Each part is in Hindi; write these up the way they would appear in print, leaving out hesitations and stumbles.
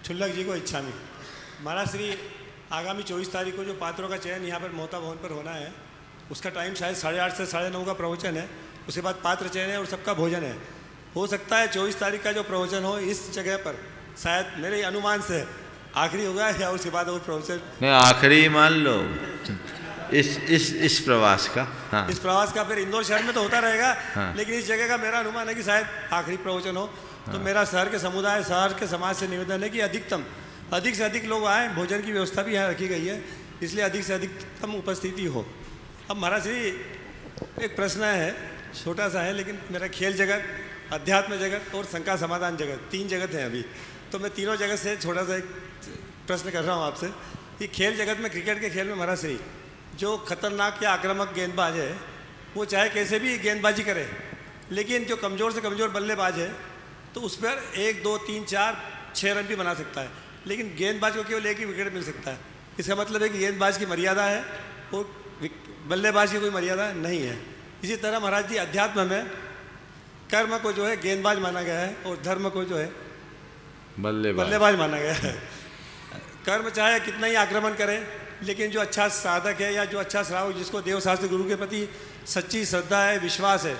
क्षुल्लक जी को इच्छामि। महाराज श्री आगामी 24 तारीख को जो पात्रों का चयन यहाँ पर मोहता भवन पर होना है, उसका टाइम शायद 8:30 से 9:30 का प्रवचन है। उसके बाद पात्र चयन है और सबका भोजन है। हो सकता है 24 तारीख का जो प्रवचन हो इस जगह पर, शायद मेरे अनुमान से आखिरी होगा या उसके बाद और प्रवचन नहीं, आखिरी मान लो इस प्रवास का। हाँ। इस प्रवास का फिर इंदौर शहर में तो होता रहेगा। हाँ। लेकिन इस जगह का मेरा अनुमान है कि शायद आखिरी प्रवचन हो। तो मेरा शहर के समुदाय, शहर के समाज से निवेदन है कि अधिक से अधिक लोग आएँ। भोजन की व्यवस्था भी यहाँ रखी गई है, इसलिए अधिक से अधिकतम उपस्थिति हो। अब महाराज जी एक प्रश्न है, छोटा सा है, लेकिन मेरा खेल जगत, अध्यात्म जगत और शंका समाधान जगत, 3 जगत हैं अभी। तो मैं तीनों जगत से छोटा सा एक प्रश्न कर रहा हूँ आपसे कि खेल जगत में, क्रिकेट के खेल में महाराज श्री जो खतरनाक या आक्रामक गेंदबाज है, वो चाहे कैसे भी गेंदबाजी करे, लेकिन जो कमज़ोर से कमज़ोर बल्लेबाज है तो उस पर 1, 2, 3, 4, 6 रन भी बना सकता है, लेकिन गेंदबाज को केवल 1 ही विकेट मिल सकता है। इसका मतलब है कि गेंदबाज की मर्यादा है और बल्लेबाज की कोई मर्यादा नहीं है। इसी तरह महाराज जी अध्यात्म में कर्म को जो है गेंदबाज माना गया है और धर्म को जो है बल्लेबाज माना गया है। कर्म चाहे कितना ही आक्रमण करे, लेकिन जो अच्छा साधक है या जो अच्छा श्रावक, जिसको देवशास्त्र गुरु के प्रति सच्ची श्रद्धा है, विश्वास है,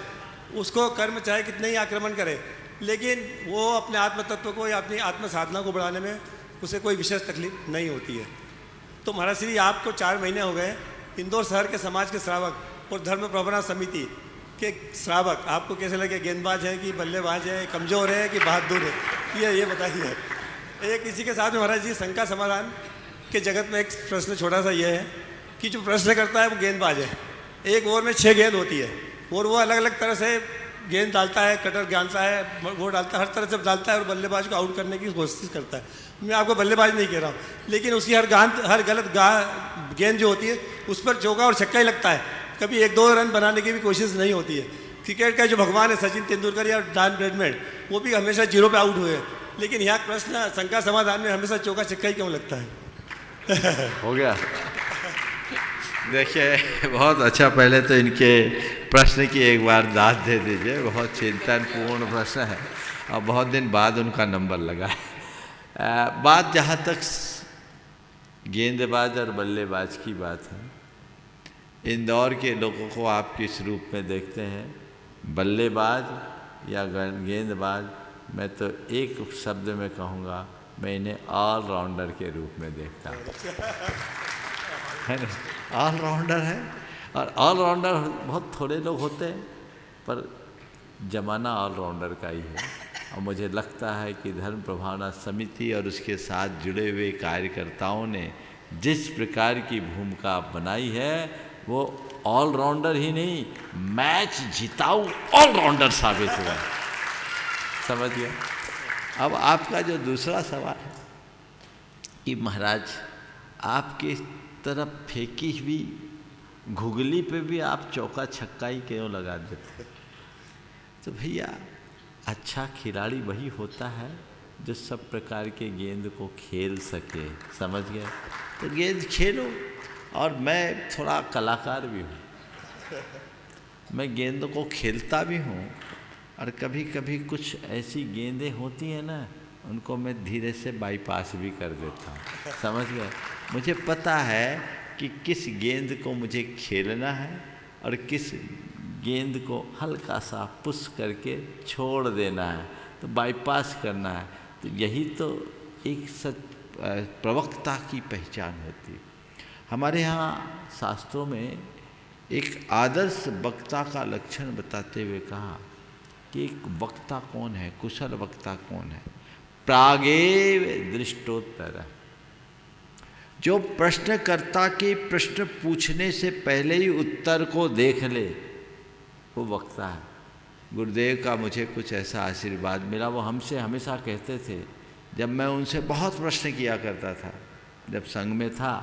उसको कर्म चाहे कितने ही आक्रमण करे, लेकिन वो अपने आत्म तत्व को या अपनी आत्म साधना को बढ़ाने में उसे कोई विशेष तकलीफ नहीं होती है। तो महाराज श्री आपको 4 महीने हो गए इंदौर शहर के समाज के श्रावक और धर्म प्रबंधन समिति के श्रावक, आपको कैसे लगे? गेंदबाज है कि बल्लेबाज है, कमज़ोर है कि बहादुर है, ये बताइए। एक इसी के साथ में महाराज जी शंका समाधान के जगत में एक प्रश्न छोटा सा ये है कि जो प्रश्न करता है वो गेंदबाज है। एक ओवर में 6 गेंद होती है और वो अलग अलग तरह से गेंद डालता है, कटर डालता है, वो डालता है, हर तरह से डालता है और बल्लेबाज को आउट करने की कोशिश करता है। मैं आपको बल्लेबाज नहीं कह रहा हूँ, लेकिन उसकी हर गलत गेंद जो होती है उस पर चौका और छक्का ही लगता है, कभी 1-2 रन बनाने की भी कोशिश नहीं होती है। क्रिकेट का जो भगवान है सचिन तेंदुलकर या डॉन ब्रैडमैन, वो भी हमेशा 0 पे आउट हुए हैं, लेकिन यहाँ प्रश्न शंका समाधान में हमेशा चौका छक्का ही क्यों लगता है? हो गया। देखिए बहुत अच्छा, पहले तो इनके प्रश्न की एक बार दाद दे दीजिए। बहुत चिंतनपूर्ण प्रश्न है और बहुत दिन बाद उनका नंबर लगा है। बात जहाँ तक गेंदबाज और बल्लेबाज की बात है, इंदौर के लोगों को आप किस रूप में देखते हैं, बल्लेबाज या गेंदबाज? मैं तो एक शब्द में कहूँगा, मैं इन्हें ऑलराउंडर के रूप में देखता हूँ, है ना? ऑलराउंडर है, और ऑलराउंडर बहुत थोड़े लोग होते हैं, पर जमाना ऑलराउंडर का ही है। और मुझे लगता है कि धर्म प्रभावना समिति और उसके साथ जुड़े हुए कार्यकर्ताओं ने जिस प्रकार की भूमिका बनाई है, वो ऑलराउंडर ही नहीं, मैच जिताऊ ऑलराउंडर साबित हुआ। समझ गया? अब आपका जो दूसरा सवाल है कि महाराज आपके तरफ फेंकी हुई घुगली पे भी आप चौका छक्का ही क्यों लगा देते? तो भैया अच्छा खिलाड़ी वही होता है जो सब प्रकार के गेंद को खेल सके। समझ गए? तो गेंद खेलो। और मैं थोड़ा कलाकार भी हूँ, मैं गेंद को खेलता भी हूँ, और कभी कभी कुछ ऐसी गेंदें होती हैं ना, उनको मैं धीरे से बाईपास भी कर देता हूँ। समझ गए? मुझे पता है कि किस गेंद को मुझे खेलना है और किस गेंद को हल्का सा पुश करके छोड़ देना है, तो बाईपास करना है। तो यही तो एक प्रवक्ता की पहचान होती है। हमारे यहाँ शास्त्रों में एक आदर्श वक्ता का लक्षण बताते हुए कहा कि एक वक्ता कौन है, कुशल वक्ता कौन है? प्रागेव दृष्टोत्तर, जो प्रश्नकर्ता के प्रश्न पूछने से पहले ही उत्तर को देख ले, वो वक्ता है। गुरुदेव का मुझे कुछ ऐसा आशीर्वाद मिला। वो हमसे हमेशा कहते थे, जब मैं उनसे बहुत प्रश्न किया करता था, जब संघ में था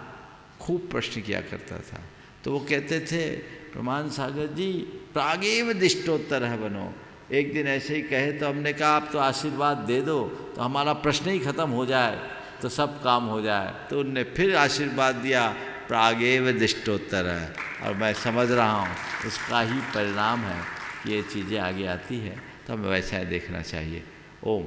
खूब प्रश्न किया करता था, तो वो कहते थे, प्रमाण सागर जी प्रागेव दृष्टोत्तर है बनो। एक दिन ऐसे ही कहे तो हमने कहा आप तो आशीर्वाद दे दो तो हमारा प्रश्न ही खत्म हो जाए, तो सब काम हो जाए। तो उनने फिर आशीर्वाद दिया, प्रागेव दृष्टोत्तर है। और मैं समझ रहा हूँ उसका ही परिणाम है कि ये चीज़ें आगे आती है, तो हमें वैसा देखना चाहिए। ओम।